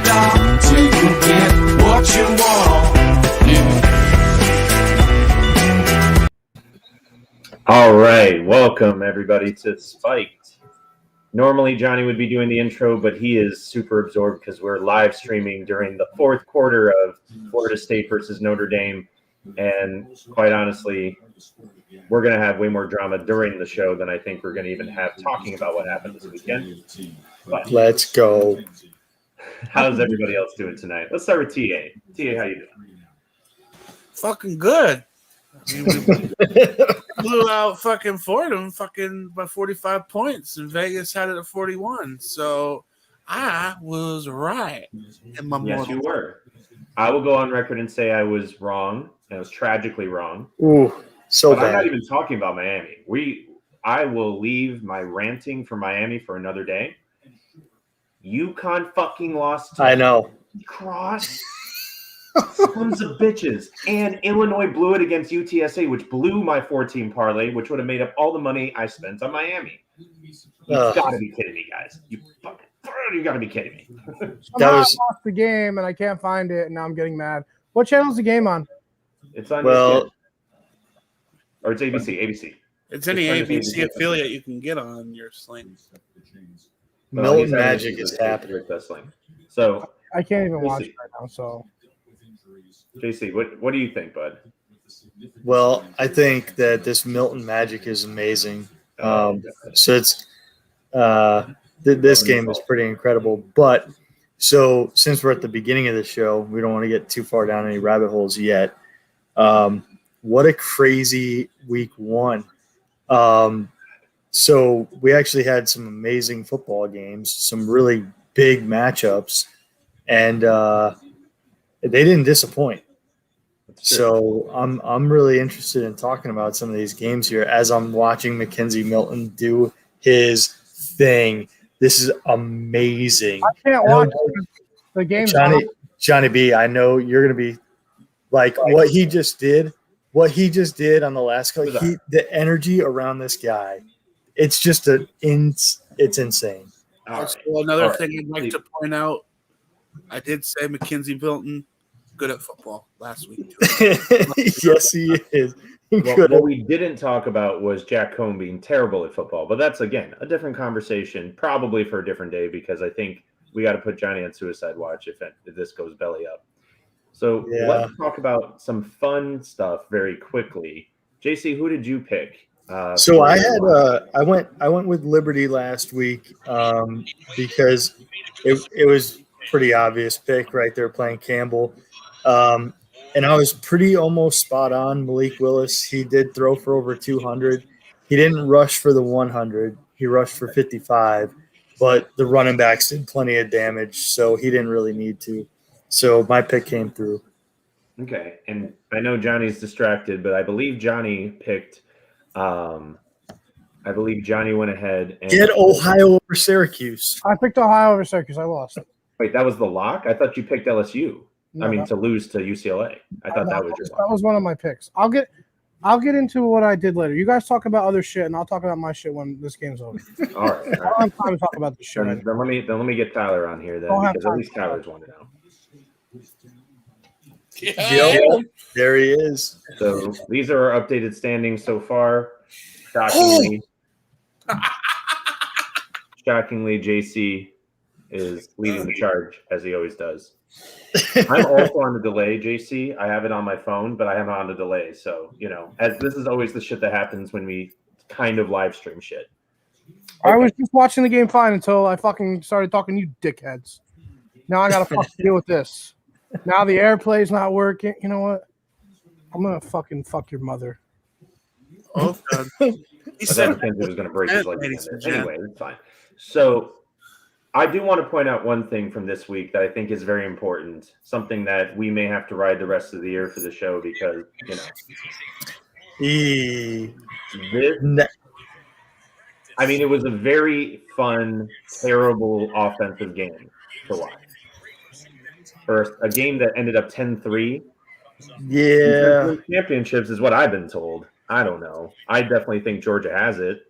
dog till you get what you want. All right, welcome everybody to Spiked. Normally Johnny would be doing the intro, but he is super absorbed because we're live streaming during the fourth quarter of Florida State versus Notre Dame. And quite honestly, we're going to have way more drama during the show than I think we're going to even have talking about what happened this weekend. But let's go. How's everybody else doing tonight? Let's start with TA. TA, how you doing? Fucking good. I mean, we blew out fucking Fordham by 45 points, and Vegas had it at 41. So I was right. In my yes, you were. I will go on record and say I was wrong. I was tragically wrong. Ooh, so but bad. I'm not even talking about Miami. I will leave my ranting for Miami for another day. UConn fucking lost to I know. Cross. Sons of bitches. And Illinois blew it against UTSA, which blew my 4-team parlay, which would have made up all the money I spent on Miami. You've got to be kidding me, guys. You got to be kidding me. I lost the game, and I can't find it, and now I'm getting mad. What channel is the game on? It's on well, or it's ABC. ABC. It's any ABC affiliate you can get on your Sling. Milton Magic is happening. So I can't even watch it right now. So, JC, what do you think, bud? Well, I think that this Milton Magic is amazing. So it's this game is pretty incredible. But so since we're at the beginning of the show, we don't want to get too far down any rabbit holes yet. What a crazy week one. So we actually had some amazing football games, some really big matchups, and they didn't disappoint. So I'm really interested in talking about some of these games here as I'm watching Mackenzie Milton do his thing. This is amazing. I can't watch the game. Johnny B, I know you're going to be like what he just did on the last call. The energy around this guy, it's just it's insane. Also, another thing I'd like to point out, I did say Mackenzie Milton good at football last week. Yes, he is. What we didn't talk about was Jack Cohn being terrible at football, but that's, again, a different conversation, probably for a different day, because I think we got to put Johnny on suicide watch if this goes belly up. So let's talk about some fun stuff very quickly. JC, who did you pick? So I went with Liberty last week because it was pretty obvious pick right there playing Campbell. And I was pretty almost spot on. Malik Willis, he did throw for over 200. He didn't rush for the 100. He rushed for 55, but the running backs did plenty of damage, so he didn't really need to. So my pick came through. Okay, and I know Johnny's distracted, but I believe Johnny picked Johnny went ahead and get Ohio over Syracuse. I picked Ohio over Syracuse. I lost. Wait, that was the lock? I thought you picked LSU. No, to lose to UCLA. I thought that was your lock. That was one of my picks. I'll get into what I did later. You guys talk about other shit, and I'll talk about my shit when this game's over. All right. I don't have time to talk about this shit. Then let me get Tyler on here because at least Tyler's wanted to know. Yep, there he is. So these are our updated standings so far. Shockingly, JC is leading the charge as he always does. I'm also on the delay, JC. I have it on my phone, but I have it on the delay. So, as this is always the shit that happens when we kind of live stream shit. Okay. I was just watching the game fine until I fucking started talking to you dickheads. Now I gotta fucking deal with this. Now the AirPlay's not working. You know what? I'm gonna fucking fuck your mother. Oh God. He said Mackenzie was gonna break his leg. Anyway, it's fine. So I do want to point out one thing from this week that I think is very important, something that we may have to ride the rest of the year for the show because, it was a very fun, terrible offensive game to watch. For a game that ended up 10-3. Yeah. Championships is what I've been told. I don't know. I definitely think Georgia has it.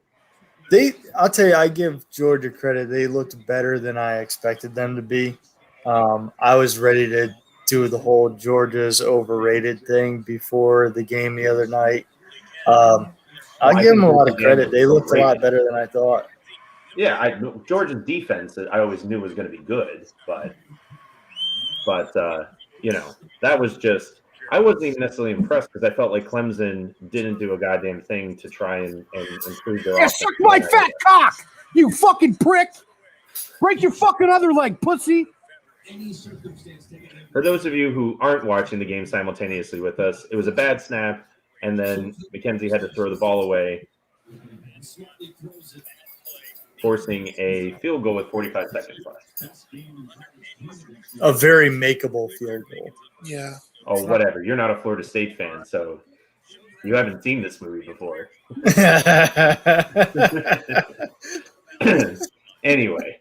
I'll tell you, I give Georgia credit. They looked better than I expected them to be. I was ready to do the whole Georgia's overrated thing before the game the other night. I'll I give them think a lot the of game credit. was They looked a lot overrated. better than I thought. Yeah, Georgia's defense I always knew was going to be good, but that was just I wasn't even necessarily impressed because I felt like Clemson didn't do a goddamn thing to try and improve their Yeah, offense. suck my fat cock, you fucking prick. Break your fucking other leg, pussy. For those of you who aren't watching the game simultaneously with us, it was a bad snap, and then McKenzie had to throw the ball away, forcing a field goal with 45 seconds left. A very makeable field goal. Yeah. Oh, whatever. You're not a Florida State fan, so you haven't seen this movie before. Anyway,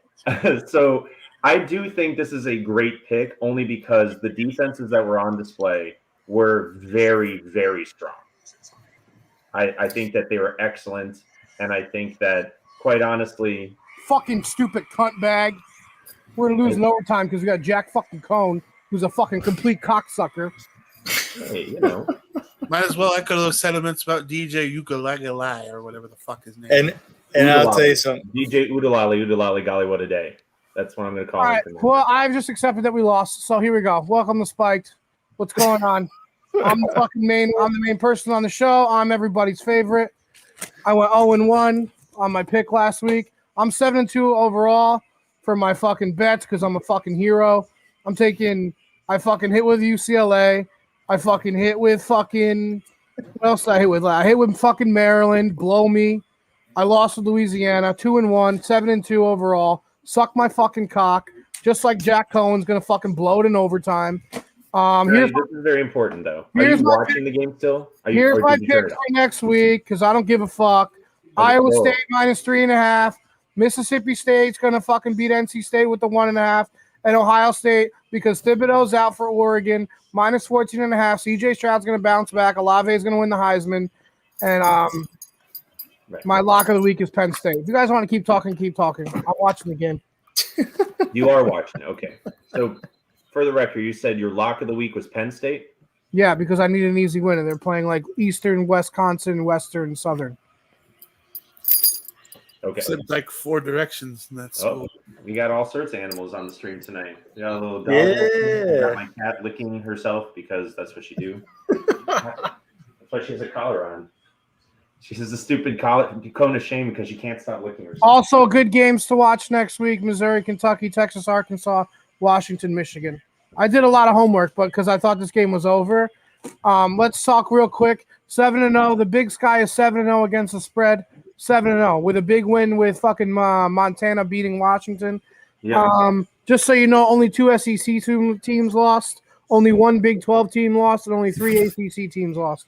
so I do think this is a great pick only because the defenses that were on display were very, very strong. I think that they were excellent, and I think that, quite honestly, Fucking stupid cunt bag. We're gonna lose in overtime because we got Jack fucking Cohn, who's a fucking complete cocksucker. hey, Might as well echo those sentiments about DJ Ukulele or whatever the fuck his name is. And I'll tell you something. DJ Udalali, golly, what a day. That's what I'm going to call All him. right. Well, I've just accepted that we lost, so here we go. Welcome to Spiked. What's going on? I'm the main person on the show. I'm everybody's favorite. I went 0-1 on my pick last week. I'm 7-2 overall for my fucking bets because I'm a fucking hero. I fucking hit with UCLA. I fucking hit with fucking what else did I hit with? I hit with fucking Maryland, blow me. I lost with Louisiana, 2-1, 7-2 overall. Suck my fucking cock. Just like Jack Cohen's gonna fucking blow it in overtime. This is very important, though. Are you watching the game still? Here's my pick for next week because I don't give a fuck. Iowa State -3.5. Mississippi State's gonna fucking beat NC State with the 1.5, and Ohio State because Thibodeau's out for Oregon -14.5. CJ Stroud's gonna bounce back. Olave is gonna win the Heisman, and my lock of the week is Penn State. If you guys want to keep talking, keep talking. I'm watching the game. You are watching. Okay. So, for the record, you said your lock of the week was Penn State? Yeah, because I need an easy win, and they're playing like Eastern, Wisconsin, Western, Southern. Okay. Said like 4 directions, and that's we got all sorts of animals on the stream tonight. We got a little dog. Yeah. Got my cat licking herself because that's what she do. That's why she has a collar on. She has a stupid cone of shame because she can't stop licking herself. Also, good games to watch next week: Missouri, Kentucky, Texas, Arkansas, Washington, Michigan. I did a lot of homework, but because I thought this game was over. Let's talk real quick. 7-0. The Big Sky is 7-0 against the spread. 7-0 with a big win with fucking Montana beating Washington. Yeah. Just so you know, only 2 SEC teams lost. Only 1 Big 12 team lost, and only 3 ACC teams lost.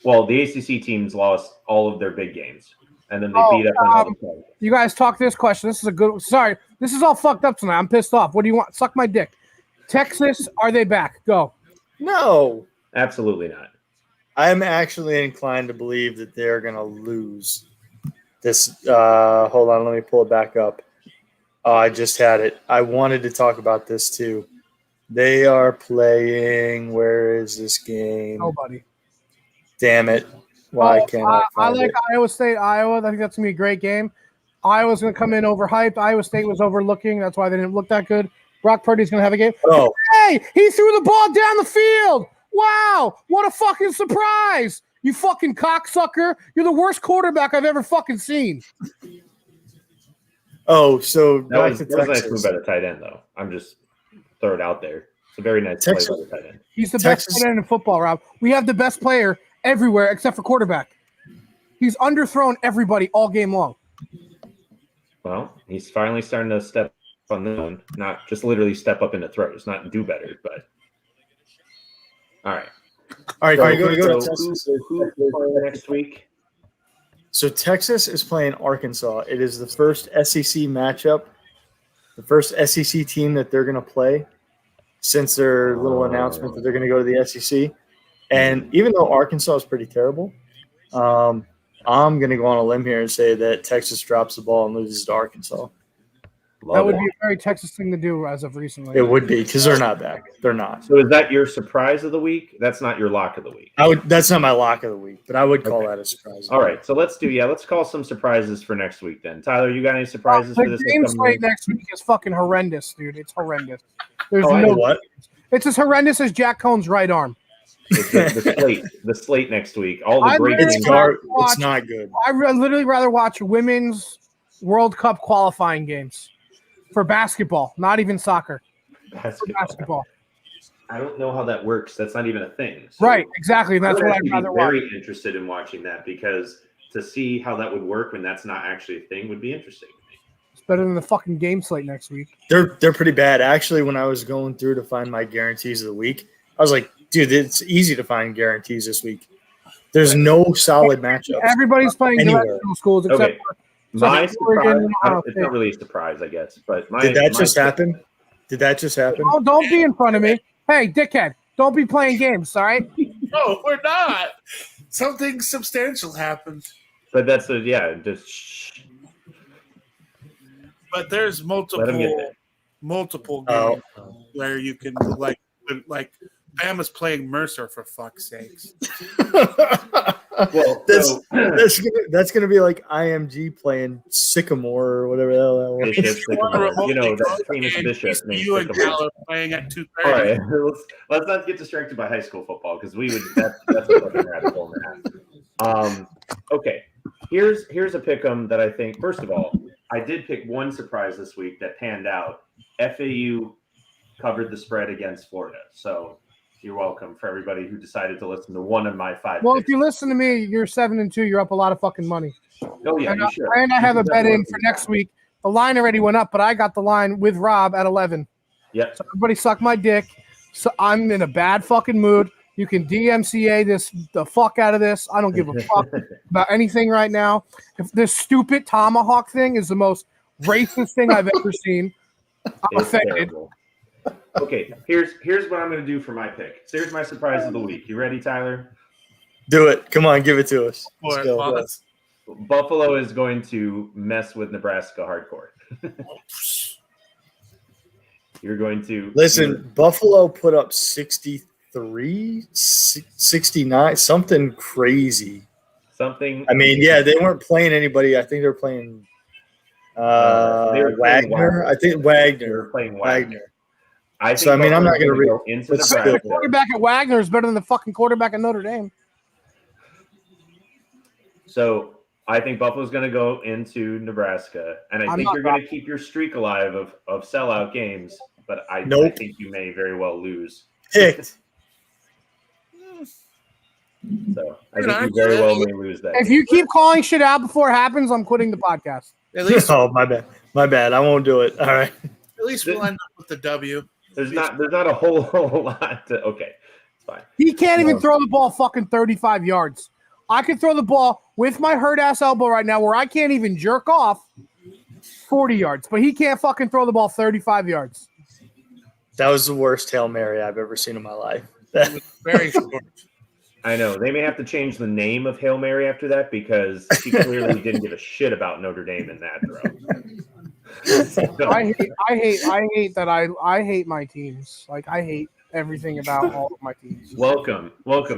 Well, the ACC teams lost all of their big games, and then they beat up on all the players. You guys talk this question. This is a good. Sorry, this is all fucked up tonight. I'm pissed off. What do you want? Suck my dick. Texas, are they back? Go. No. Absolutely not. I'm actually inclined to believe that they're going to lose this. Hold on, let me pull it back up. Oh, I just had it. I wanted to talk about this too. They are playing. Where is this game? Nobody. Damn it. Why can't I I find like it? Iowa State, Iowa. I think that's going to be a great game. Iowa's going to come in overhyped. Iowa State was overlooking. That's why they didn't look that good. Brock Purdy's going to have a game. Oh. Hey, he threw the ball down the field. Wow. What a fucking surprise. You fucking cocksucker. You're the worst quarterback I've ever fucking seen. Oh, so That was a nice move by the tight end, though. I'm just throw it out there. It's a very nice play by the tight end. He's the best tight end in football, Rob. We have the best player everywhere except for quarterback. He's underthrown everybody all game long. Well, he's finally starting to step on the one, not just literally step up into throws, not do better, but all right. All right, So, can we go to who's Texas? playing next week? So Texas is playing Arkansas. It is the first SEC matchup, the first SEC team that they're going to play since their little announcement that they're going to go to the SEC. And even though Arkansas is pretty terrible, I'm going to go on a limb here and say that Texas drops the ball and loses to Arkansas. That would be a very Texas thing to do as of recently. It would be because they're not back. They're not. So is that your surprise of the week? That's not your lock of the week. That's not my lock of the week, but I would call that a surprise. All right, so let's call some surprises for next week then. Tyler, you got any surprises for this? The game slate next week is fucking horrendous, dude. It's horrendous. There's what? It's as horrendous as Jack Cohn's right arm. The slate next week. All the great It's games. it's not good. I literally rather watch women's World Cup qualifying games for basketball, not even soccer. Basketball. I don't know how that works. That's not even a thing. So Right, exactly. That's what I'd rather watch. Very interested in watching that because to see how that would work when that's not actually a thing would be interesting to me. It's better than the fucking game slate next week. They're pretty bad. Actually, when I was going through to find my guarantees of the week, I was like, dude, it's easy to find guarantees this week. There's no solid matchups. Everybody's playing anywhere. directional schools except for my surprise, it's not really a surprise, I guess. But Did that just happen? Oh, don't be in front of me. Hey, dickhead, don't be playing games, all right? No, we're not. Something substantial happened. But that's just shh. But there's multiple games where you can like Bama's playing Mercer for fuck's sakes. Well, that's gonna be like IMG playing Sycamore or whatever the hell that was. Bishop, Sycamore. You know that famous Bishop named You and Sycamore. Cal are playing at 2:30. All right, let's not get distracted by high school football because that's a fucking rabbit hole now. Okay, here's a pick'em that I think. First of all, I did pick one surprise this week that panned out. FAU covered the spread against Florida, so you're welcome for everybody who decided to listen to one of my 5 Well, picks. if you listen to me, you're 7-2. You're up a lot of fucking money. Oh yeah, And, you should. and I have a bet in for next week. The line already went up, but I got the line with Rob at 11. Yep. So everybody suck my dick. So I'm in a bad fucking mood. You can DMCA the fuck out of this. I don't give a fuck about anything right now. If this stupid tomahawk thing is the most racist thing I've ever seen, I'm It's offended. terrible. Okay, here's what I'm going to do for my pick. So here's my surprise of the week. You ready, Tyler? Do it. Come on, give it to us. Let's go. Well, Buffalo is going to mess with Nebraska hardcore. You're going to Listen, Buffalo put up 63, 69, something crazy. something. I mean, yeah, they weren't playing anybody. I think they were playing Wagner. I think They Wagner. were playing Wagner. I think I'm not going to read. go into Let's Nebraska. The quarterback at Wagner is better than the fucking quarterback at Notre Dame. So I think Buffalo's going to go into Nebraska, and I think you're going to keep your streak alive of sellout games. But I think you may very well lose. Picked. So I think you very well may lose that. If you keep calling shit out before it happens, I'm quitting the podcast. at least Oh, my bad. I won't do it. All right. we'll end up with the W. There's not a whole lot to. Okay, it's fine. He can't even throw the ball fucking 35 yards. I can throw the ball with my hurt ass elbow right now where I can't even jerk off 40 yards, but he can't fucking throw the ball 35 yards. That was the worst Hail Mary I've ever seen in my life. It was very short. I know they may have to change the name of Hail Mary after that because she clearly didn't give a shit about Notre Dame in that throw. I hate my teams. Like I hate everything about all of my teams. Welcome.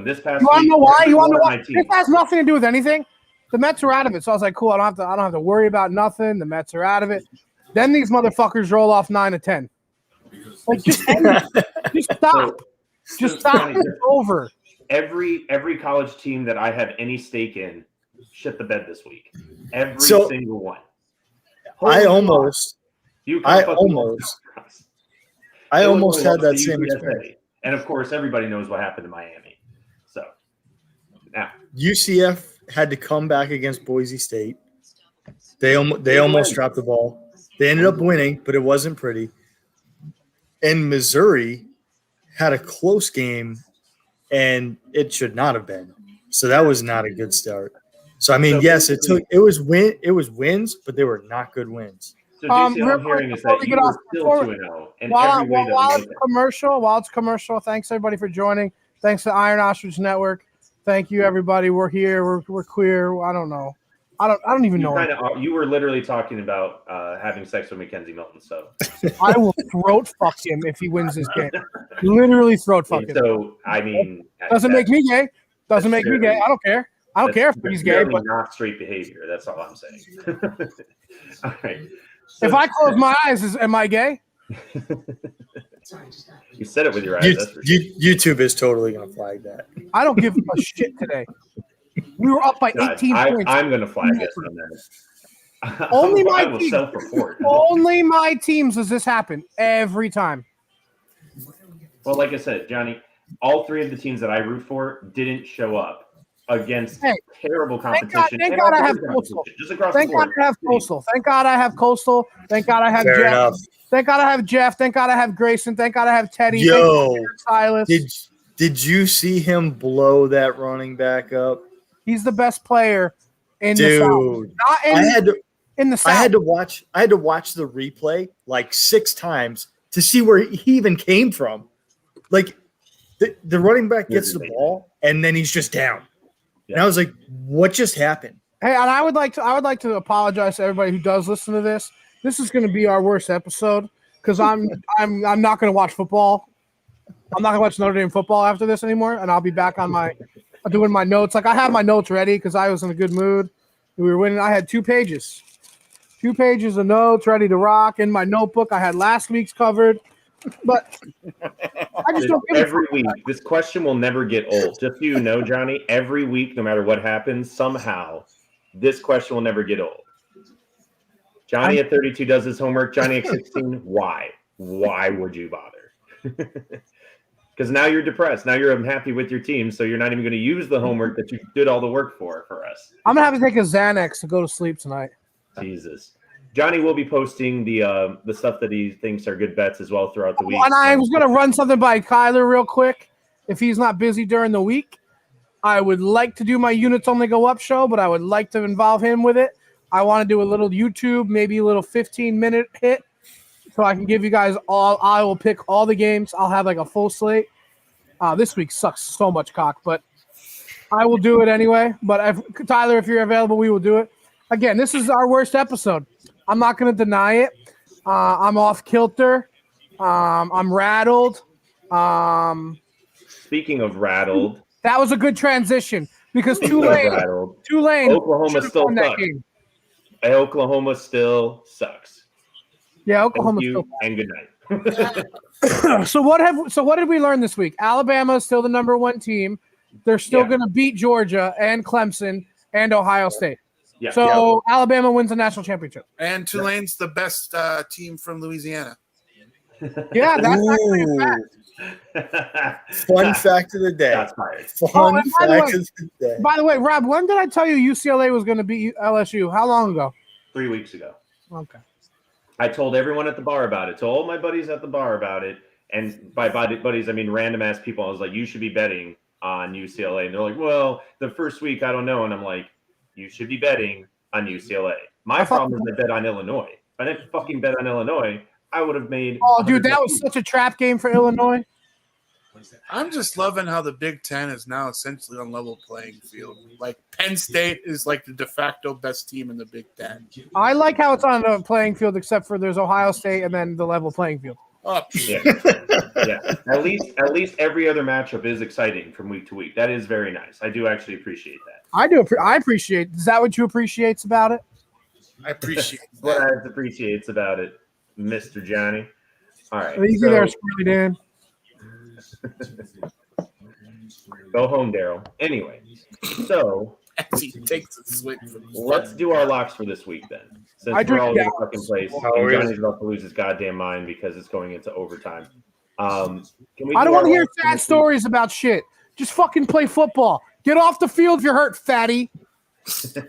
This past You want to week, know why? You want to know why? my team. This has nothing to do with anything. The Mets are out of it, so I was like, cool. I don't have to worry about nothing. The Mets are out of it. Then these motherfuckers roll off 9-10. Like just stop. Just stop. It's over. Every college team that I have any stake in shit the bed this week. Every single one. I almost had that same UCSA. experience. And of course, everybody knows what happened to Miami. So now UCF had to come back against Boise State. They almost dropped the ball. They ended up winning, but it wasn't pretty. And Missouri had a close game, and it should not have been. So that was not a good start. So I mean, yes, it was wins, but they were not good wins. So JC, all I'm hearing is that you were still 2-0 in every way while that it's commercial, thanks everybody for joining. Thanks to Iron Ostrich Network. Thank you, everybody. We're here. We're queer. I don't know. I don't even know. You were literally talking about having sex with Mackenzie Milton. So I will throat fuck him if he wins this game. Literally throat fuck him. So I mean, doesn't make me gay. Doesn't make me gay. I don't care. I don't care if he's gay. But not straight behavior. That's all I'm saying. All right. So, if I close my eyes, am I gay? You said it with your eyes. YouTube is totally gonna flag that. I don't give a shit today. We were up by 18 points. I'm gonna flag us on that. Only my I will team. self-report. Only my teams does this happen every time. Well, like I said, Johnny, all three of the teams that I root for didn't show up against terrible competition. Thank God I have Coastal. Just across Thank the board. God I have Coastal. Thank God I have Coastal. Thank God I have Fair Jeff. enough. Thank God I have Jeff. Thank God I have Grayson. Thank God I have Teddy. Yo, Silas. did you see him blow that running back up? He's the best player in Dude, the South. Not in the South. I had to watch the replay like 6 times to see where he even came from. Like the running back gets the ball and then he's just down. Yeah. And I was like, what just happened? Hey, and I would like to apologize to everybody who does listen to this. This is going to be our worst episode because I'm not going to watch football. I'm not going to watch Notre Dame football after this anymore, and I'll be back on doing my notes. Like I have my notes ready because I was in a good mood. We were winning. I had 2 pages of notes ready to rock in my notebook. I had last week's covered, but I just don't. Every week, this question will never get old. Just so you know, Johnny, every week, no matter what happens, somehow this question will never get old. Johnny at 32 does his homework. Johnny at 16, why? Why would you bother? Because now you're depressed. Now you're unhappy with your team, so you're not even going to use the homework that you did all the work for us. I'm going to have to take a Xanax to go to sleep tonight. Jesus. Johnny will be posting the stuff that he thinks are good bets as well throughout the week. And I was going to run something by Kyler real quick. If he's not busy during the week, I would like to do my Units Only Go Up show, but I would like to involve him with it. I want to do a little YouTube, maybe a little 15-minute hit, so I can give you guys all. I will pick all the games. I'll have like a full slate. This week sucks so much cock, but I will do it anyway. But Tyler, if you're available, we will do it. Again, this is our worst episode. I'm not going to deny it. I'm off kilter. I'm rattled. Speaking of rattled, that was a good transition because Tulane, Oklahoma still sucks. Oklahoma still sucks. Yeah, Oklahoma still sucks. And good night. So what did we learn this week? Alabama is still the number 1 team. They're still going to beat Georgia and Clemson and Ohio State. Yeah. So Alabama wins the national championship. And Tulane's the best team from Louisiana. Yeah, that's actually a fact. Fun fact of the day. That's fired. Fun fact of the day. By the way, Rob, when did I tell you UCLA was going to beat LSU? How long ago? 3 weeks ago. Okay. I told everyone at the bar about it. Told all my buddies at the bar about it. And by buddies, I mean random ass people. I was like, you should be betting on UCLA. And they're like, well, the first week, I don't know. And I'm like, you should be betting on UCLA. My problem is I bet on Illinois. If I didn't fucking bet on Illinois, I would have made. Oh, dude, that was such a trap game for Illinois. I'm just loving how the Big Ten is now essentially on level playing field. Like Penn State is like the de facto best team in the Big Ten. I like how it's on a playing field, except for there's Ohio State and then the level playing field. Oh, yeah. At least every other matchup is exciting from week to week. That is very nice. I do actually appreciate that. I do. I appreciate. Is that what you appreciate about it? I appreciate what I appreciates about it, Mr. Johnny. All right. Easy there, Squirrely Dan. Go home, Daryl. Anyway, so let's do our locks for this week then. Since we're all in the fucking place, and Johnny's about to lose his goddamn mind because it's going into overtime. I don't want to hear sad stories about shit. Just fucking play football. Get off the field if you're hurt, fatty. So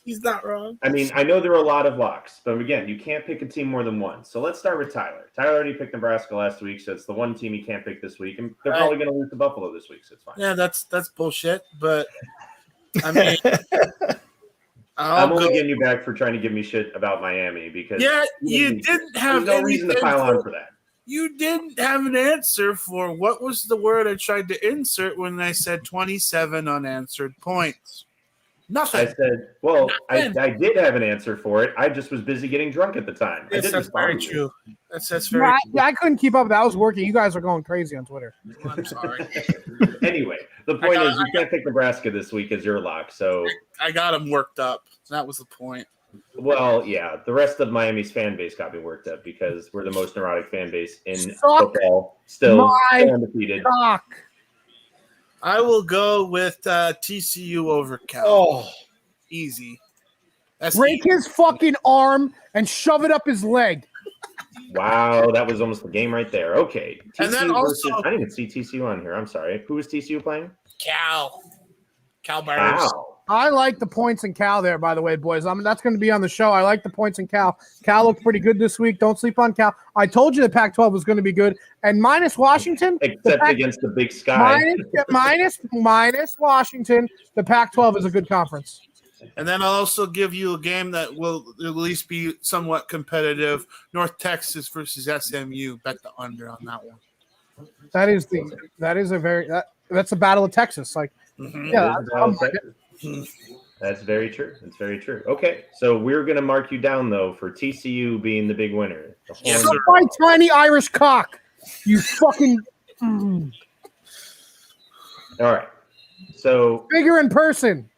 he's not wrong. I mean, I know there are a lot of locks, but again, you can't pick a team more than one. So let's start with Tyler. Tyler already picked Nebraska last week, so it's the one team he can't pick this week, and they're probably going to lose to Buffalo this week, so it's fine. Yeah, that's bullshit. But I mean, I'm only getting you back for trying to give me shit about Miami because you didn't have no reason to pile on for that. You didn't have an answer for what was the word I tried to insert when I said 27 unanswered points. Nothing. I said, well, I did have an answer for it. I just was busy getting drunk at the time. I Yes, did that's respond very to it. true. That's very I couldn't keep up. That was working. You guys are going crazy on Twitter. true. I'm sorry. Anyway, the point is you can't pick Nebraska this week as your lock. So, I got him worked up. That was the point. well, yeah, the rest of Miami's fan base got me worked up because we're the most neurotic fan base in Suck football. Still my undefeated. Cock. I will go with TCU over Cal. Oh, Easy. That's Break his fucking arm and shove it up his leg. Wow, that was almost the game right there. Okay. And then TCU also- I didn't even see TCU on here. I'm sorry. Who was TCU playing? Cal. Cal Bears. Wow. I like the points in Cal there, by the way, boys. That's going to be on the show. I like the points in Cal. Cal looked pretty good this week. Don't sleep on Cal. I told you the Pac-12 was going to be good. And minus Washington. Except against the Big Sky. Minus Washington, the Pac-12 is a good conference. And then I'll also give you a game that will at least be somewhat competitive. North Texas versus SMU. Bet the under on that one. That's a battle of Texas. Like, yeah, That's very true. That's very true. Okay, so we're going to mark you down, though, for TCU being the big winner. Yes, suck sir. my tiny Irish cock. You fucking All right. So bigger in person.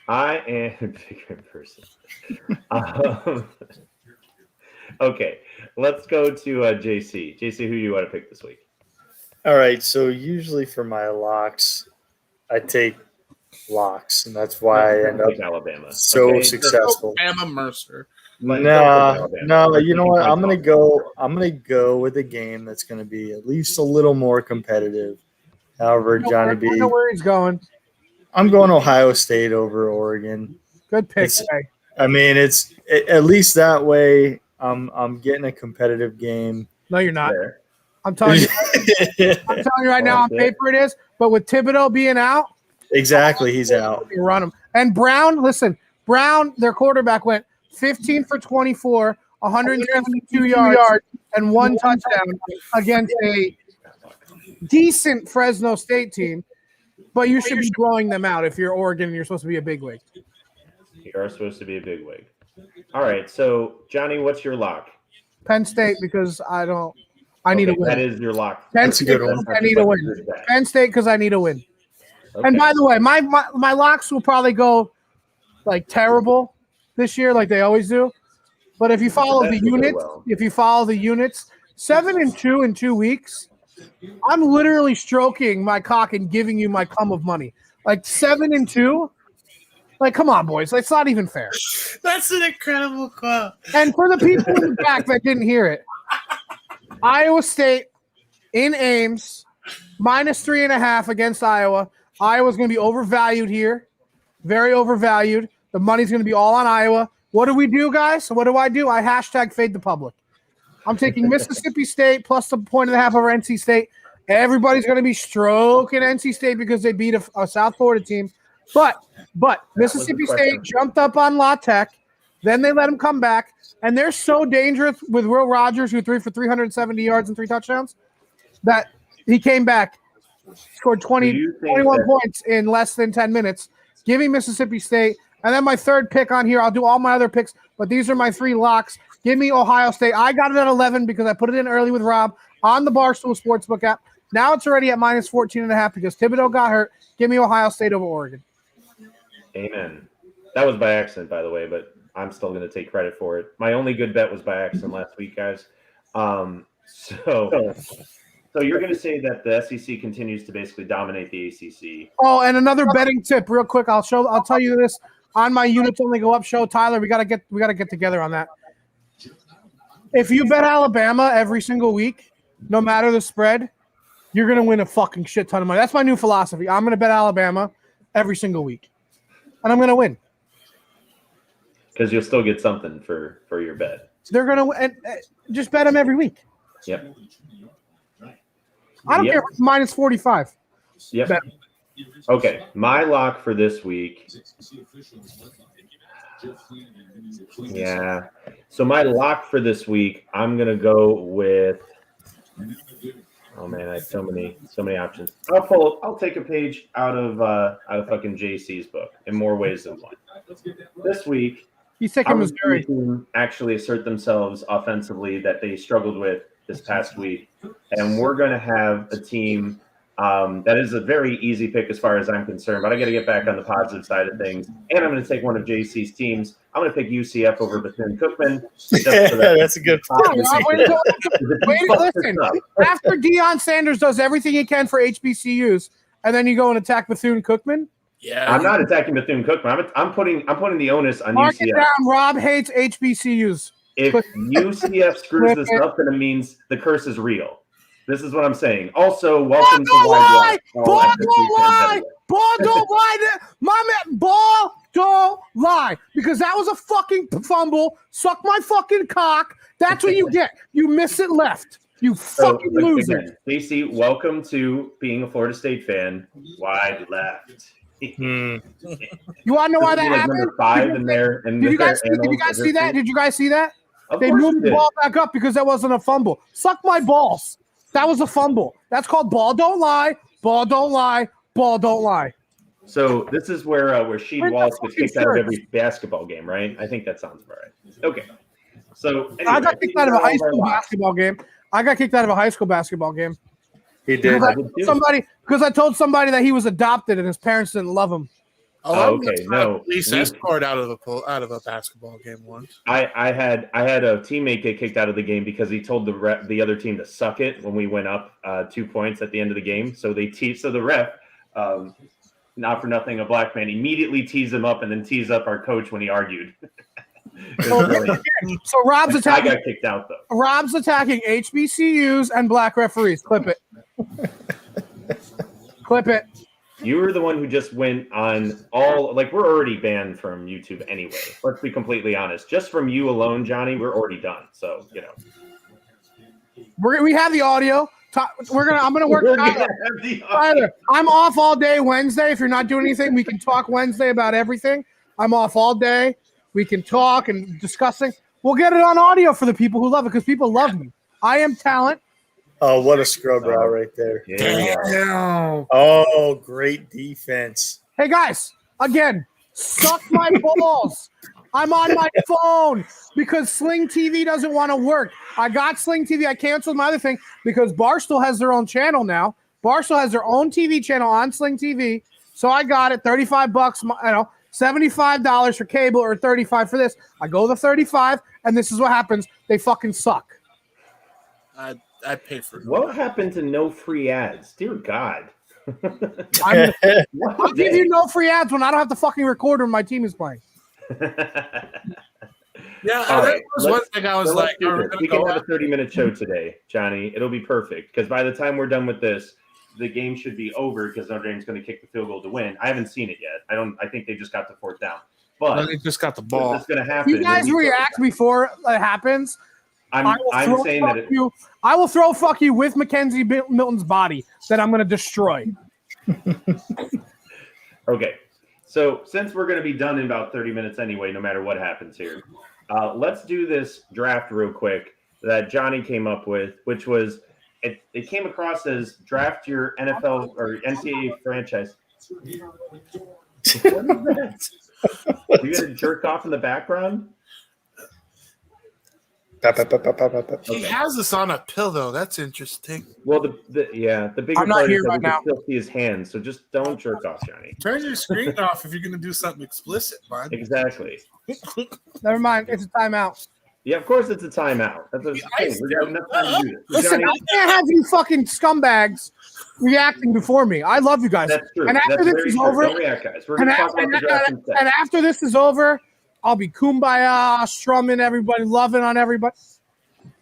I am bigger in person. Okay, let's go to JC. JC, who do you want to pick this week? all right. So usually for my locks, I take locks, and that's why I end up Like Alabama. so Okay, successful. Alabama Mercer. Like, No, Alabama. you know what? I'm gonna go with a game that's gonna be at least a little more competitive. However, Johnny I B, know where he's going. I'm going Ohio State over Oregon. Good pick. It's- I mean, at least that way. I'm getting a competitive game. No, you're not. Fair. I'm telling you. I'm telling you right now. On paper, it is. But with Thibodeau being out, Exactly, he's out. you run him. And Brown, listen, their quarterback went 15 for 24, 172 yards, and one touchdown against a decent Fresno State team. But you should be blowing them out if you're Oregon and you're supposed to be a big wig. You are supposed to be a big wig. All right, so Johnny, what's your lock? Penn State because I need a win. That is your lock. Penn That's a State good one. because I need a win. Penn State because I need a win. Okay. And by the way, my locks will probably go like terrible this year, like they always do. But if you follow the That's gonna go units, well. 7-2 in 2 weeks, I'm literally stroking my cock and giving you my cum of money. Like 7-2. Like, come on, boys. It's not even fair. That's an incredible quote. And for the people in the back that didn't hear it, Iowa State in Ames, -3.5 against Iowa. Iowa's going to be overvalued here. Very overvalued. The money's going to be all on Iowa. What do we do, guys? What do? I hashtag fade the public. I'm taking Mississippi State plus the 1.5 over NC State. Everybody's going to be stroking NC State because they beat a South Florida team. But Mississippi State jumped up on La Tech. Then they let him come back. And they're so dangerous with Will Rogers, who threw for 370 yards and 3 touchdowns, that he came back, scored 21 points in less than 10 minutes. Give me Mississippi State. And then my third pick on here, I'll do all my other picks, but these are my 3 locks. Give me Ohio State. I got it at 11 because I put it in early with Rob on the Barstool Sportsbook app. Now it's already at -14.5 because Thibodeau got hurt. Give me Ohio State over Oregon. Amen. That was by accident, by the way, but I'm still going to take credit for it. My only good bet was by accident last week, guys. So you're going to say that the SEC continues to basically dominate the ACC. Oh, and another betting tip, real quick. I'll tell you this on my units only go up show. Tyler, we gotta get together on that. If you bet Alabama every single week, no matter the spread, you're gonna win a fucking shit ton of money. That's my new philosophy. I'm gonna bet Alabama every single week, and I'm gonna win. Because you'll still get something for your bet. They're gonna win. Just bet them every week. Yep. I don't care if it's -45. Yep. Bet. Okay, my lock for this week. Yeah. So my lock for this week, I'm gonna go with. Oh man, I have so many options. I'll take a page out of fucking JC's book in more ways than one. This week, He's taking our Missouri. team actually assert themselves offensively that they struggled with this past week, and we're going to have a team that is a very easy pick as far as I'm concerned. But I got to get back on the positive side of things, and I'm going to take one of JC's teams. I'm going to pick UCF over Bethune-Cookman. Yeah, that's a good Listen, after Deion Sanders does everything he can for HBCUs, and then you go and attack Bethune-Cookman. Yeah, I'm not attacking Bethune-Cookman. I'm putting the onus on Mark UCF. it down. Rob hates HBCUs. If UCF screws this up, then it means the curse is real. This is what I'm saying. Also, welcome to Wide Ball don't lie. Ball don't lie. My man, ball don't lie. Because that was a fucking fumble. Suck my fucking cock. That's what you get. You miss it left. You fucking loser. Stacey, welcome to being a Florida State fan. Wide left. You want to know why that happened? Number 5 in there. Did you guys see that? Did you guys see that? They moved the ball back up because that wasn't a fumble. Suck my balls. That was a fumble. That's called ball don't lie. Ball don't lie. Ball don't lie. So this is where Sheed Wallace gets kicked out of every basketball game, right? I think that sounds about right. Okay. So anyway, I got kicked out of a high school basketball game. I got kicked out of a high school basketball game. He did. Because I told somebody that he was adopted and his parents didn't love him. Okay, no. Police escort out of a basketball game once. I had a teammate get kicked out of the game because he told the other team to suck it when we went up 2 points at the end of the game. So the ref, not for nothing, a black man immediately teased him up and then teased up our coach when he argued. So Rob's attacking. I got kicked out though. Rob's attacking HBCUs and black referees. Clip it. Clip it. You were the one who just went on we're already banned from YouTube anyway. Let's be completely honest. Just from you alone, Johnny, we're already done. So, we have the audio. I'm gonna work Tyler, I'm off all day Wednesday. If you're not doing anything, we can talk Wednesday about everything. I'm off all day. We can talk and discussing. We'll get it on audio for the people who love it because people love me. I am talent. Oh, what a scrub route right there. Damn. Oh, great defense. Hey, guys, again, suck my balls. I'm on my phone because Sling TV doesn't want to work. I got Sling TV. I canceled my other thing because Barstool has their own channel now. Barstool has their own TV channel on Sling TV. So I got it, $35, $75 for cable or $35 for this. I go to $35, and this is what happens. They fucking suck. I pay for it. What happened to no free ads? Dear God. I'll give you no free ads when I don't have to fucking record when my team is playing. Yeah, that was one thing I was like, we can have a 30-minute show today, Johnny. It'll be perfect because by the time we're done with this, the game should be over because Notre Dame's going to kick the field goal to win. I haven't seen it yet. I think they just got the 4th down. But they just got the ball. What's going to happen? You guys react before it happens. I'm saying that I will throw fuck you with Mackenzie Milton's body that I'm going to destroy. Okay. So since we're going to be done in about 30 minutes anyway, no matter what happens here, let's do this draft real quick that Johnny came up with, which was it came across as draft your NFL or NCAA franchise. What is that? You got a jerk off in the background? He has this on a pillow. That's interesting. Well, the bigger I'm not part here is that right we now. can still see his hands, so just don't jerk off, Johnny. Turn your screen off if you're going to do something explicit, bud. Exactly. Never mind. It's a timeout. Yeah, of course it's a timeout. That's what I'm saying. We got enough time to do this. Listen, I can't have you fucking scumbags reacting before me. I love you guys. That's true. And after That's this very is true. over, Don't react, guys. We're going to talk about the draft instead. and after this is over, I'll be kumbaya, strumming everybody, loving on everybody.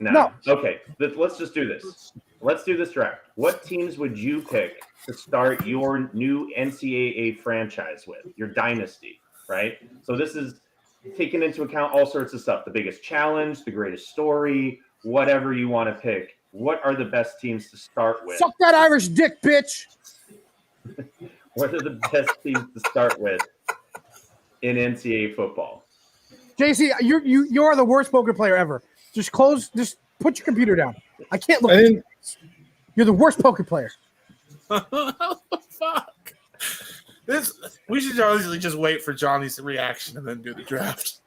No. Okay, let's just do this. Let's do this draft. What teams would you pick to start your new NCAA franchise with, your dynasty, right? So this is taking into account all sorts of stuff, the biggest challenge, the greatest story, whatever you want to pick. What are the best teams to start with? Suck that Irish dick, bitch. What are the best teams to start with in NCAA football? JC, you're the worst poker player ever. Just put your computer down. I can't look. You're the worst poker player. What the fuck? We should honestly just wait for Johnny's reaction and then do the draft.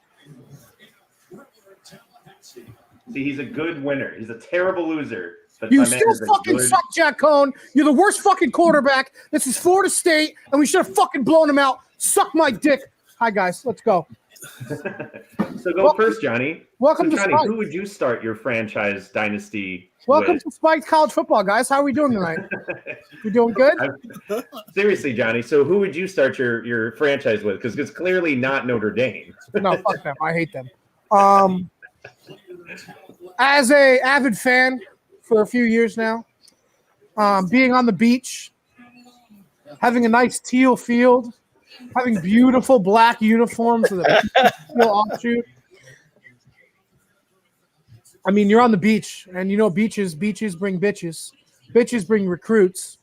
See, he's a good winner. He's a terrible loser. But You my man still is a fucking good- suck, Jack Cohn. You're the worst fucking quarterback. This is Florida State, and we should have fucking blown him out. Suck my dick. Hi, guys. Let's go. So go first, Johnny. Welcome so to Johnny, Spike. who would you start your franchise dynasty Welcome with? to Spiked College Football, guys. How are we doing tonight? We doing good? Seriously, Johnny. So who would you start your franchise with? Because it's clearly not Notre Dame. No, fuck them. I hate them. As a avid fan for a few years now, being on the beach, having a nice teal field, having beautiful black uniforms with a teal offshoot. I mean, you're on the beach, and you know beaches bring bitches. Bitches bring recruits.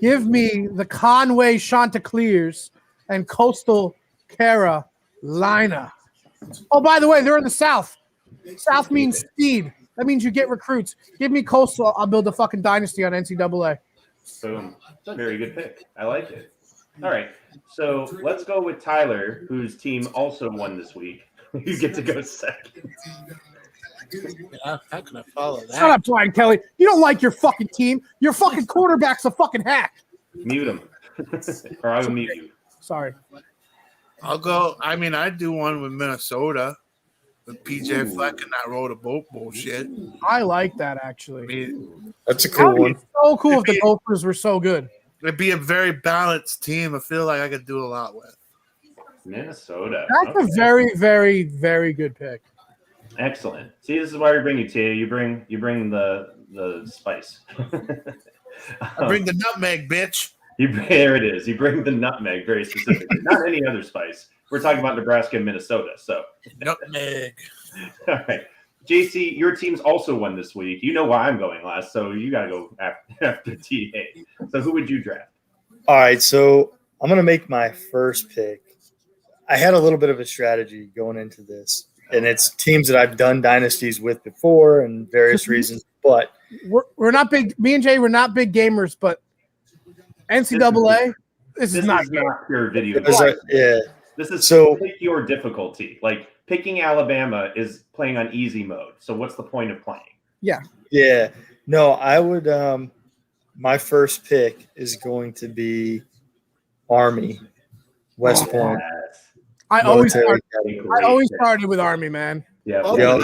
Give me the Conway Chanticleers and Coastal Carolina. Oh, by the way, they're in the South. South means speed. That means you get recruits. Give me Coastal. I'll build a fucking dynasty on NCAA. Boom. Very good pick. I like it. All right. So let's go with Tyler, whose team also won this week. You get to go second. How can I follow that? Shut up, Brian Kelly. You don't like your fucking team. Your fucking quarterback's a fucking hack. Mute him. Or I will mute you. Sorry. I'll go. I mean, I do one with Minnesota with PJ Fleck and that road of boat bullshit. I like that, I actually. mean, That's a That cool would one. be so cool if the Gophers were so good. it'd be a very balanced team. I feel like I could do a lot with. Minnesota. That's a very, very, very good pick. Excellent. See, this is why we bring you, Tia. You bring the spice. I bring the nutmeg, bitch. There it is. You bring the nutmeg, very specifically. Not any other spice. We're talking about Nebraska and Minnesota. So, Nutmeg. all right. JC, your team's also won this week. You know why I'm going last, so you got to go after TA. So who would you draft? All right, so I'm going to make my first pick. I had a little bit of a strategy going into this, and it's teams that I've done dynasties with before and various reasons. But We're not big. Me and Jay, we're not big gamers, but NCAA, this is not pure video. yeah, This is So- pick your difficulty. Like picking Alabama is playing on easy mode. So what's the point of playing? yeah. No, I would. My first pick is going to be Army, West Point. Yes. I always military started with Army, man. Yeah. Oh, Yeah,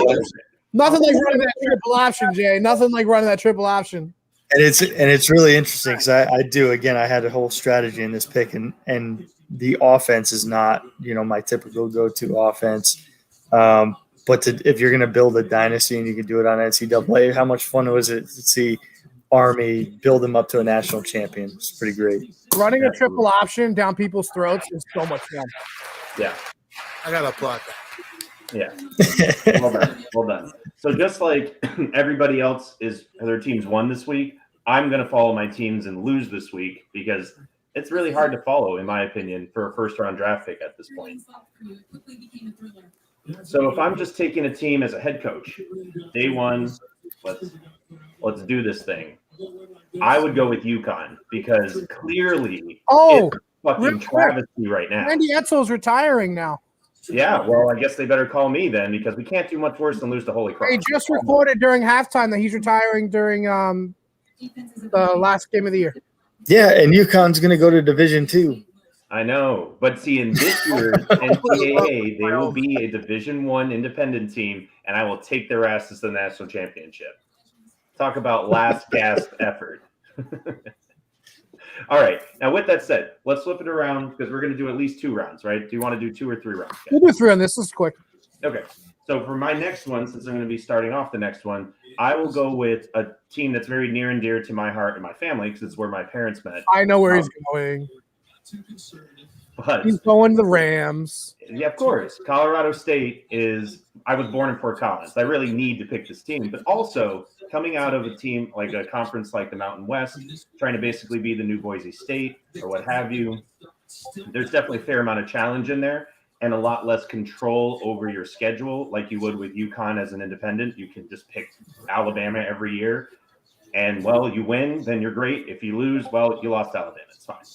Nothing like running that triple option, Jay. Nothing like running that triple option. And it's really interesting because I do, again, I had a whole strategy in this pick, and the offense is not, my typical go-to offense. But if you're going to build a dynasty and you can do it on NCAA, how much fun was it to see Army build them up to a national champion? It's pretty great. Running a triple option down people's throats is so much fun. Yeah. I gotta applaud that. Yeah. Well done. Well done. So just like everybody else their teams won this week, I'm going to follow my teams and lose this week because it's really hard to follow, in my opinion, for a first-round draft pick at this point. So if I'm just taking a team as a head coach, day one, let's do this thing. I would go with UConn because clearly it's fucking real quick. travesty right now. Randy Etzel's retiring now. Yeah, well, I guess they better call me then because we can't do much worse than lose to Holy Cross. They just reported during halftime that he's retiring during the last game of the year. Yeah, and UConn's going to go to Division II. I know, but see, in this year's NCAA, they will be a Division I independent team, and I will take their asses to the national championship. Talk about last gasp effort. All right. Now, with that said, let's flip it around because we're going to do at least 2 rounds, right? Do you want to do 2 or 3 rounds? We'll do 3 on this. This is quick. Okay. So for my next one, since I'm going to be starting off the next one, I will go with a team that's very near and dear to my heart and my family because it's where my parents met. I know where he's going. But He's going to the Rams. yeah, of course. Colorado State I was born in Fort Collins. I really need to pick this team. But also, coming out of a team like a conference like the Mountain West, trying to basically be the new Boise State or what have you, there's definitely a fair amount of challenge in there and a lot less control over your schedule like you would with UConn as an independent. You can just pick Alabama every year. And, well, you win, then you're great. If you lose, well, you lost Alabama. It's fine.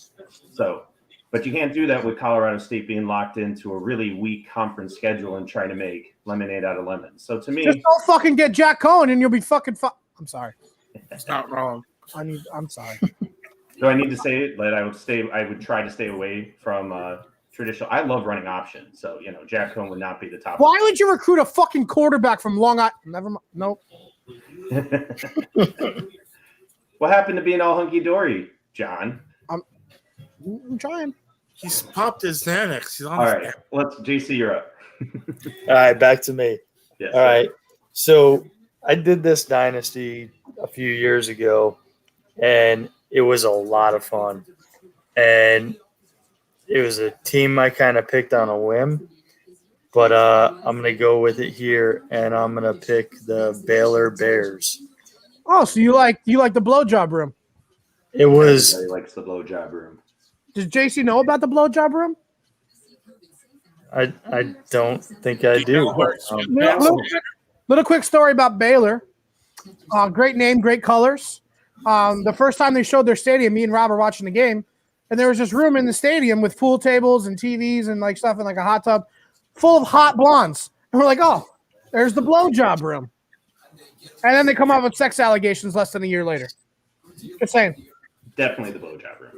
So, but you can't do that with Colorado State being locked into a really weak conference schedule and trying to make lemonade out of lemons. So to me, just don't fucking get Jack Cohen and you'll be fucking I'm sorry. It's not wrong. I'm sorry. do I need to say it? That I would try to stay away from traditional. I love running options. So, Jack Cohen would not be the top. Why would you recruit a fucking quarterback from Long Island? Never mind. Nope. What happened to being all hunky-dory, John? I'm trying. He's popped his Xanax. He's on All his right. JC, you're up. All right, back to me. Yes, All right. So I did this dynasty a few years ago, and it was a lot of fun. And it was a team I kind of picked on a whim, but I'm going to go with it here, and I'm going to pick the Baylor Bears. Oh, so you like the blowjob room? It was. Everybody likes the blowjob room. Does JC know about the blowjob room? I don't think I do. Little quick story about Baylor. Great name, great colors. The first time they showed their stadium, me and Rob were watching the game, and there was this room in the stadium with pool tables and TVs and like stuff and like a hot tub full of hot blondes. And we're like, oh, there's the blowjob room. And then they come out with sex allegations less than a year later. Just saying. Definitely the blowjob room.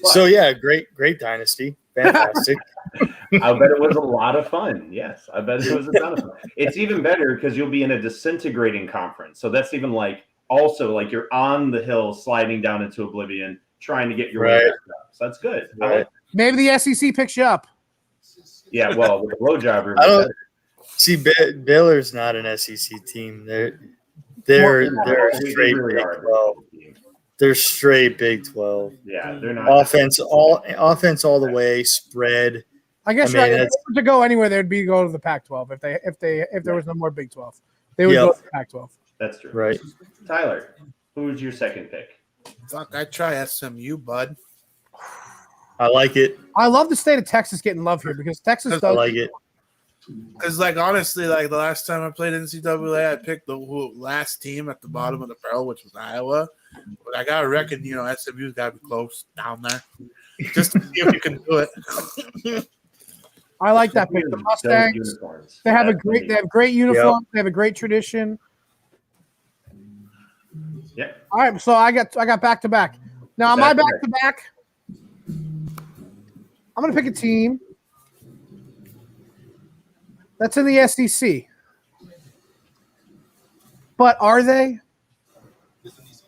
So yeah, great dynasty. Fantastic. I bet it was a lot of fun. Yes, I bet it was a ton of fun. It's even better because you'll be in a disintegrating conference. So that's even also you're on the hill sliding down into oblivion, trying to get your way back up. So that's good. Right. Maybe the SEC picks you up. Yeah, well, with the blowjob room. I don't see Baylor's not an SEC team. They're a straight Big 12. They're straight Big 12. Yeah, they're not offense all the way, spread. I guess right. If they were to go anywhere, they'd be go to the Pac-12 if there was no more Big 12. They would go to the Pac-12. That's true. Right. Tyler, who's your second pick? Fuck, I try SMU, bud. I like it. I love the state of Texas getting love here because Texas does. I like it. Because, honestly, the last time I played NCAA, I picked the last team at the bottom of the barrel, which was Iowa. But I got to reckon, SMU's got to be close down there. Just to see if you can do it. I like that pick. The Mustangs, they have great uniforms. They have a great tradition. Yeah. All right, so I got back to back. Now, am I back to back? I'm going to pick a team that's in the SEC. But are they?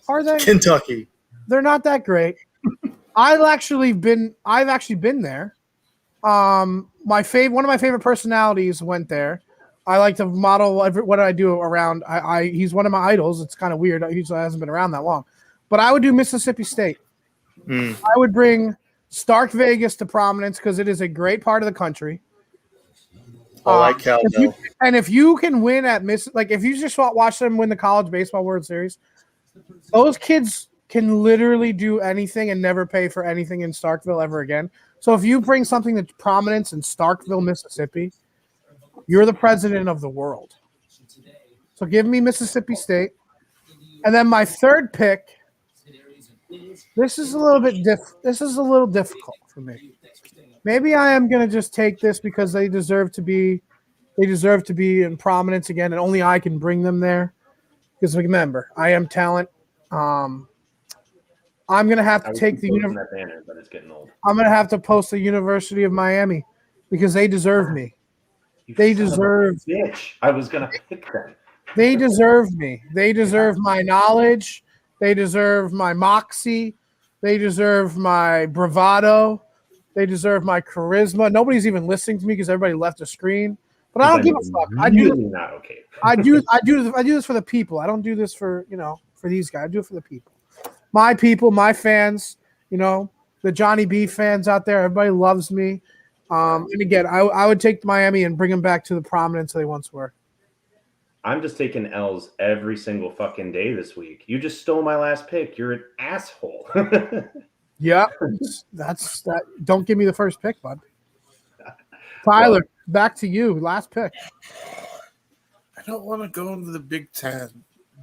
Are they? Kentucky. They're not that great. I've actually been there. One of my favorite personalities went there. I like to model what I do around. He's one of my idols. It's kind of weird. He hasn't been around that long. But I would do Mississippi State. I would bring Stark Vegas to prominence because it is a great part of the country. I like Cal. If you can win at if you just watch them win the College Baseball World Series, those kids can literally do anything and never pay for anything in Starkville ever again. So if you bring something to prominence in Starkville, Mississippi, you're the president of the world. So give me Mississippi State. And then my third pick, this is a little difficult for me. Maybe I am going to just take this because they deserve to be in prominence again, and only I can bring them there. Because remember, I am talent. I'm going to have to take the banner, but it's getting old. I'm going to have to post the University of Miami because they deserve me. They deserve. Bitch, I was going to pick them. They deserve me. They deserve my knowledge. They deserve my moxie. They deserve my bravado. They deserve my charisma. Nobody's even listening to me because everybody left the screen. But I don't give a fuck. I do this for the people. I don't do this for these guys. I do it for the people. My people, my fans, the Johnny B fans out there. Everybody loves me. And again, I would take Miami and bring them back to the prominence they once were. I'm just taking L's every single fucking day this week. You just stole my last pick. You're an asshole. Yeah, that's that. Don't give me the first pick, bud. Tyler, back to you. Last pick. I don't want to go into the Big Ten,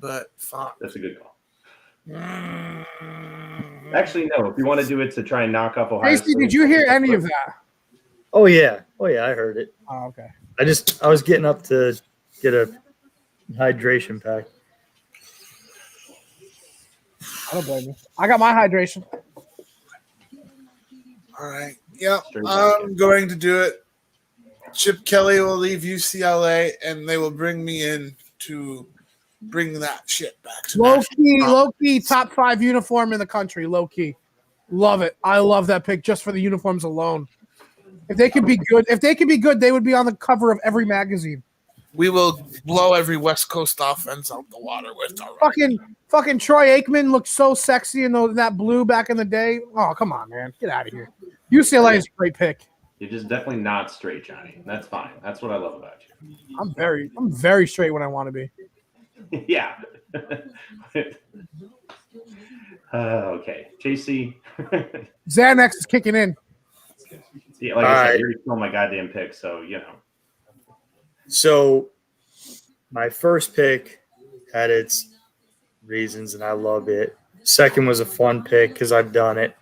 but fuck. That's a good call. Actually, no. If you want to do it to try and knock off Ohio Casey, State, did you hear any of that? Oh yeah, I heard it. Oh, okay. I was getting up to get a hydration pack. I don't blame you. I got my hydration. All right. Yep. Straight I'm going to do it. Chip Kelly will leave UCLA, and they will bring me in to bring that shit back to Low key, top 5 uniform in the country. Low key, love it. I love that pick just for the uniforms alone. If they could be good, they would be on the cover of every magazine. We will blow every West Coast offense out the water with our Fucking Troy Aikman looked so sexy in that blue back in the day. Oh, come on, man, get out of here. UCLA is a great pick. You're just definitely not straight, Johnny. That's fine. That's what I love about you. I'm very straight when I want to be. Yeah. Okay. JC. Xanax is kicking in. Yeah, like I said, you already stole my goddamn pick, so you know. So my first pick had its reasons, and I love it. Second was a fun pick because I've done it.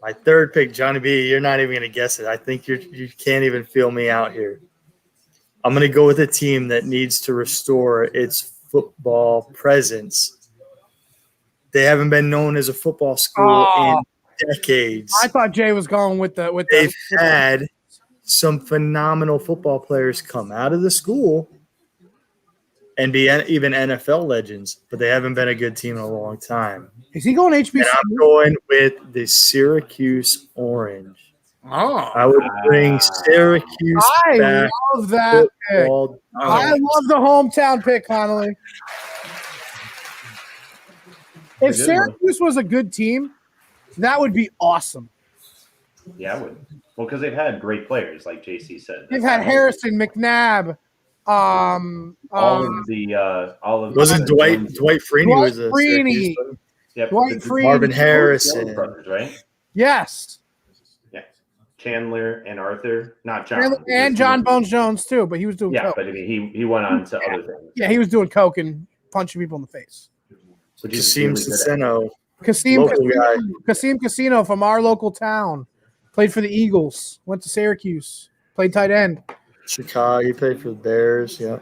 My third pick, Johnny B, you're not even going to guess it. I think you can't even feel me out here. I'm going to go with a team that needs to restore its football presence. They haven't been known as a football school in decades. I thought Jay was going with the. They've had some phenomenal football players come out of the school and be even NFL legends, but they haven't been a good team in a long time. Is he going HBCU? And I'm going with the Syracuse Orange. Oh, I would bring Syracuse I back. love that pick. I love the hometown pick, Connolly. If Syracuse was a good team, that would be awesome. Yeah, I would. Well, because they've had great players, like JC said. They've had Harrison, McNabb, all of wasn't Dwight Freeney was a Freeney. Yep, Dwight Freeney. Marvin Harrison, brothers, right? Yes. Yeah, Chandler and Arthur, not John, and John Bones Jones too, but he was doing coke. But I mean, he went on to other things. Yeah, he was doing coke and punching people in the face. Kasim Cicino, Kasim Casino from our local town, played for the Eagles, went to Syracuse, played tight end. Chicago, he played for the Bears. Yeah,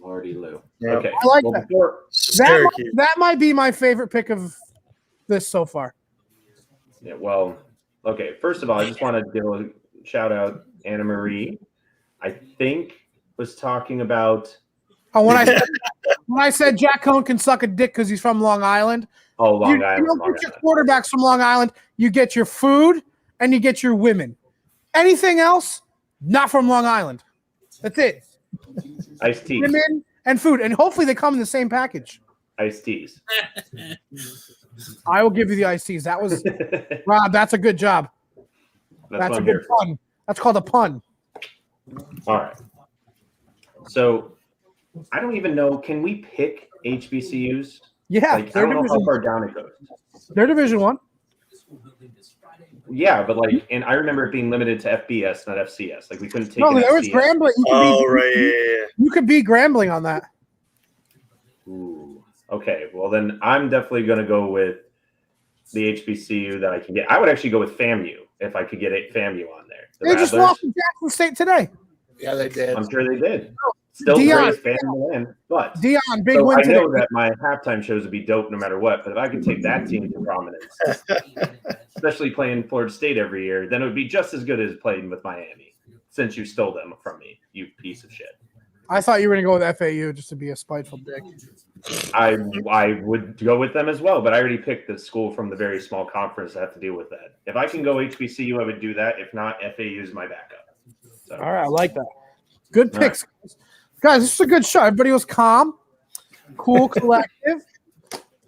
Lordy Lou. Yep. Okay, I like that. That might be my favorite pick of this so far. Yeah, well, okay. First of all, I just want to give a shout out Anna Marie. I think was talking about. Oh, when I said Jack Cohn can suck a dick because he's from Long Island. Oh, Long Island. You don't get your quarterbacks from Long Island. You get your food and you get your women. Anything else, not from Long Island. That's it. Iced tea. Women and food, and hopefully they come in the same package. Iced teas. I will give you the iced teas. That was Rob. That's a good job. That's a good pun. That's called a pun. All right. So I don't even know. Can we pick HBCUs? Yeah, I don't know how far down it goes. They're Division I. Yeah, but and I remember it being limited to FBS, not FCS. Like we couldn't take. No, there was Grambling. You could be Grambling on that. Ooh. Okay. Well, then I'm definitely going to go with the HBCU that I can get. I would actually go with FAMU if I could get FAMU on there. They just lost to Jackson State today. Yeah, they did. I'm sure they did. Still great fan win, but Dion, big win I know today. that my halftime shows would be dope no matter what. But if I could take that team to prominence, especially playing Florida State every year, then it would be just as good as playing with Miami. Since you stole them from me, you piece of shit. I thought you were going to go with FAU just to be a spiteful dick. I would go with them as well, but I already picked the school from the very small conference that have to deal with that. If I can go HBCU, I would do that. If not, FAU is my backup. So. All right, I like that. Good picks. Right. Guys, this is a good show. Everybody was calm, cool, collective.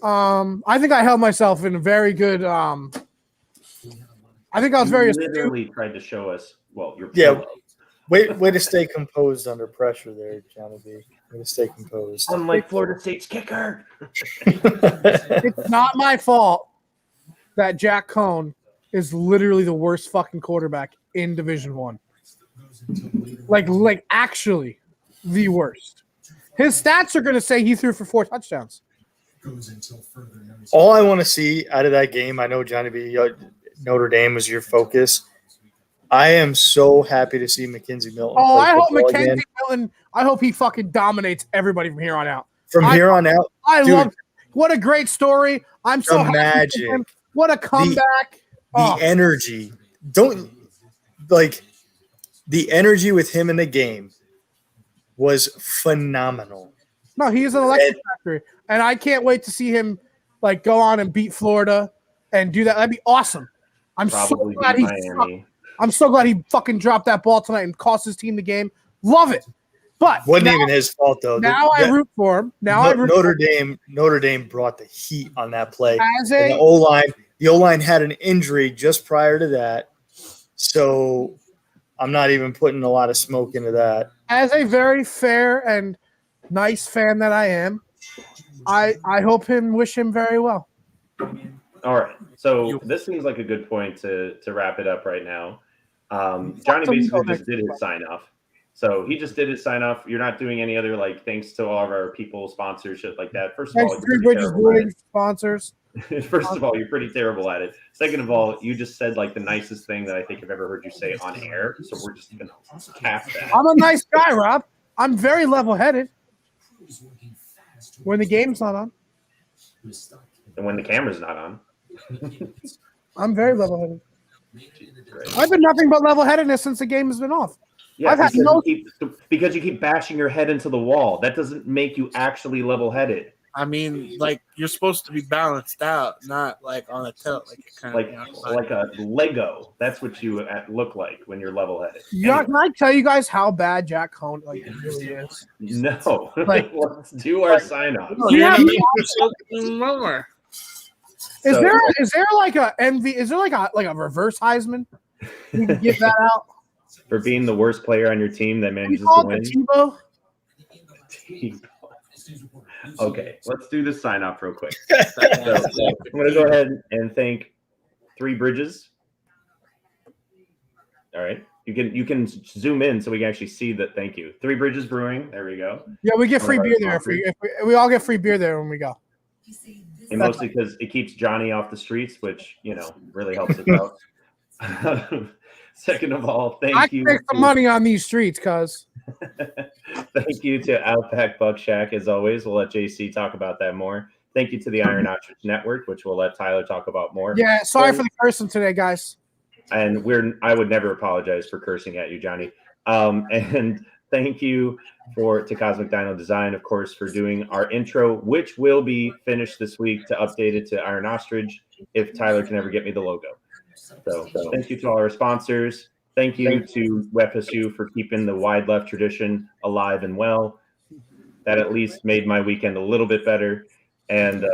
I think I held myself in a very good. I think I was very. Literally tried to show us. Well, you're way to stay composed under pressure there, Johnny B. Way to stay composed. Unlike Florida State's kicker. It's not my fault that Jack Cohn is literally the worst fucking quarterback in Division I. Like actually the worst. His stats are going to say he threw for 4 touchdowns. All I want to see out of that game, I know Johnny B, Notre Dame was your focus. I am so happy to see Mackenzie Milton. Oh, play I hope football Mackenzie again. Milton. I hope he fucking dominates everybody from here on out. From here on out. I dude, love. What a great story! I'm so the happy magic. for him. What a comeback! The energy. The energy with him in the game was phenomenal. No, he is an electric factory, and I can't wait to see him like go on and beat Florida and do that. That'd be awesome. I'm so glad I'm so glad he fucking dropped that ball tonight and cost his team the game. Love it. But wasn't even his fault though. I root for him. Notre Dame brought the heat on that play. The O-line had an injury just prior to that, so I'm not even putting a lot of smoke into that. As a very fair and nice fan that I am, I hope and wish him very well. All right, so this seems like a good point to wrap it up right now. Johnny basically just did his sign off. So he just did his sign off. You're not doing any other thanks to all of our people, sponsorship like that. First of all, Three Bridges Brewing sponsors. First of all, you're pretty terrible at it. Second of all, you just said the nicest thing that I think I've ever heard you say on air. So we're just gonna cap that. I'm a nice guy, Rob. I'm very level-headed. When the game's not on. And when the camera's not on. I'm very level-headed. I've been nothing but level-headedness since the game has been off. Yeah, because you keep bashing your head into the wall. That doesn't make you actually level-headed. I mean, you're supposed to be balanced out, not on a tilt, like a Lego. That's what you look like when you're level-headed. Yeah, can I tell you guys how bad Jack Cohn really is? No, let's do our sign-off. Is there like a envy? Is there like a reverse Heisman? You can give that out for being the worst player on your team that manages to win. Tebow? Okay, let's do this sign off real quick. So, I'm going to go ahead and thank Three Bridges. All right, you can zoom in so we can actually see that. Thank you, Three Bridges Brewing. There we go. Yeah, we get free beer there. If we all get free beer there when we go. And mostly because it keeps Johnny off the streets, which really helps us out. Second of all, thank you. I make some money on these streets, cuz. Thank you to Outback Buck Shack, as always. We'll let JC talk about that more. Thank you to the Iron Ostrich Network, which we'll let Tyler talk about more. Yeah, sorry for the cursing today, guys. And I would never apologize for cursing at you, Johnny. And thank you to Cosmic Dino Design, of course, for doing our intro, which will be finished this week to update it to Iron Ostrich if Tyler can ever get me the logo. So thank you to all our sponsors. Thank you to WFSU for keeping the wide left tradition alive and well. That at least made my weekend a little bit better. And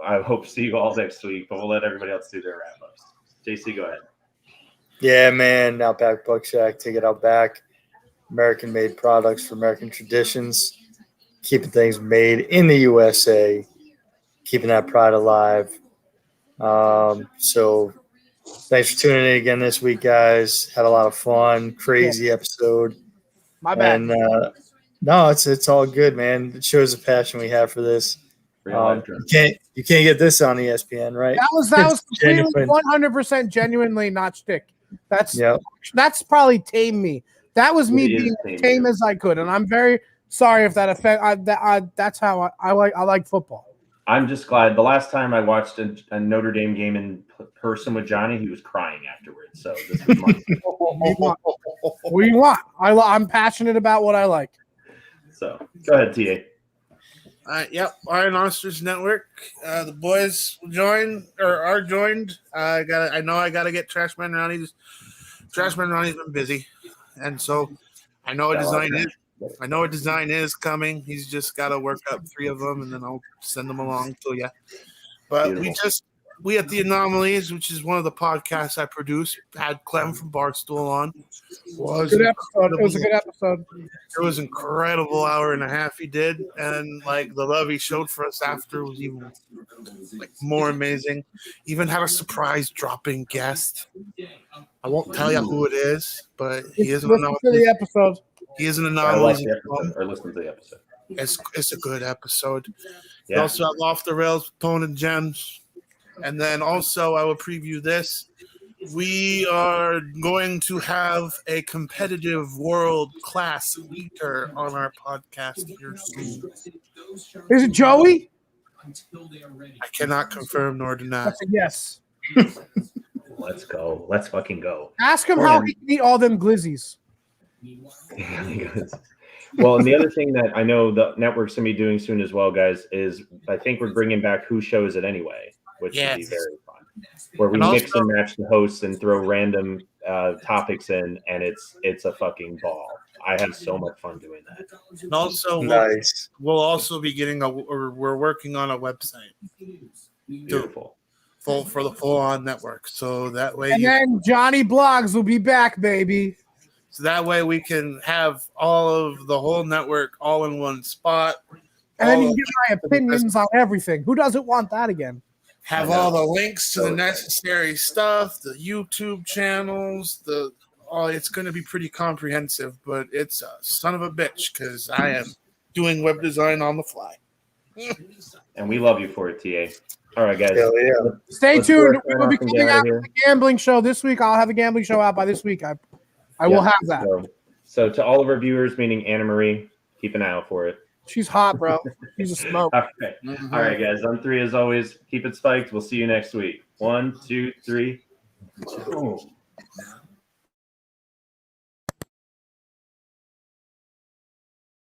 I hope to see you all next week, but we'll let everybody else do their wrap-ups. JC, go ahead. Yeah, man. Outback Buck Shack. Take it out back. American-made products for American traditions. Keeping things made in the USA. Keeping that pride alive. So thanks for tuning in again this week, guys. Had a lot of fun. Crazy episode. My bad. And no, it's all good, man. It shows the passion we have for this. You can't get this on ESPN, right? That was completely 100% genuinely not shtick. That's probably tamed me. That was me being as tame as I could, and I'm very sorry if that affect. That's how I like football. I'm just glad. The last time I watched a Notre Dame game in person with Johnny, he was crying afterwards. So this was my What do you want? I'm passionate about what I like. So go ahead, TA. Yep, Iron Ostrich Network. The boys are joined. I know I gotta get Trashman Ronnie. Trashman Ronnie's been busy, and so I know a design is coming. He's just got to work up 3 of them, and then I'll send them along to you. But Beautiful. we at the Anomalies, which is one of the podcasts I produce, had Clem from Barstool on. It was a good episode. It was an incredible hour and a half he did, and the love he showed for us after was even more amazing. Even had a surprise dropping guest. I won't tell you who it is, but he is an anomaly. The episode. He is an anomaly. Or listen to the episode. It's a good episode. We Yeah. also have Off the Rails, Bone and Gems. And then also I will preview this. We are going to have a competitive world-class leader on our podcast here soon. Is it Joey? I cannot confirm nor deny. That's a yes. Let's go. Let's fucking go. Ask him how he can eat all them glizzies. Well, and the other thing that I know the network's going to be doing soon as well, guys, is I think we're bringing back Who Shows It Anyway, which would be very fun. Where we mix and match the hosts and throw random topics in, and it's a fucking ball. I have so much fun doing that. And also, Nice. we'll also be getting we're working on a website. Beautiful. For the full-on network. So that way And then Johnny Blogs will be back, baby. So that way we can have all of the whole network all in one spot. And then you can get my opinions on everything. Who doesn't want that again? Have all the links to the necessary stuff, the YouTube channels, it's going to be pretty comprehensive, but it's a son of a bitch because I am doing web design on the fly. And we love you for it, TA. All right, guys. Hell yeah. Stay Let's tuned. work We will be off and coming get out of out here. with a gambling show this week. I'll have a gambling show out by this week. I will have that. So to all of our viewers, meaning Anna Marie, keep an eye out for it. She's hot, bro. She's a smoke. All right. All right, guys. On 3, as always, keep it spiked. We'll see you next week. 1, 2, 3. Boom.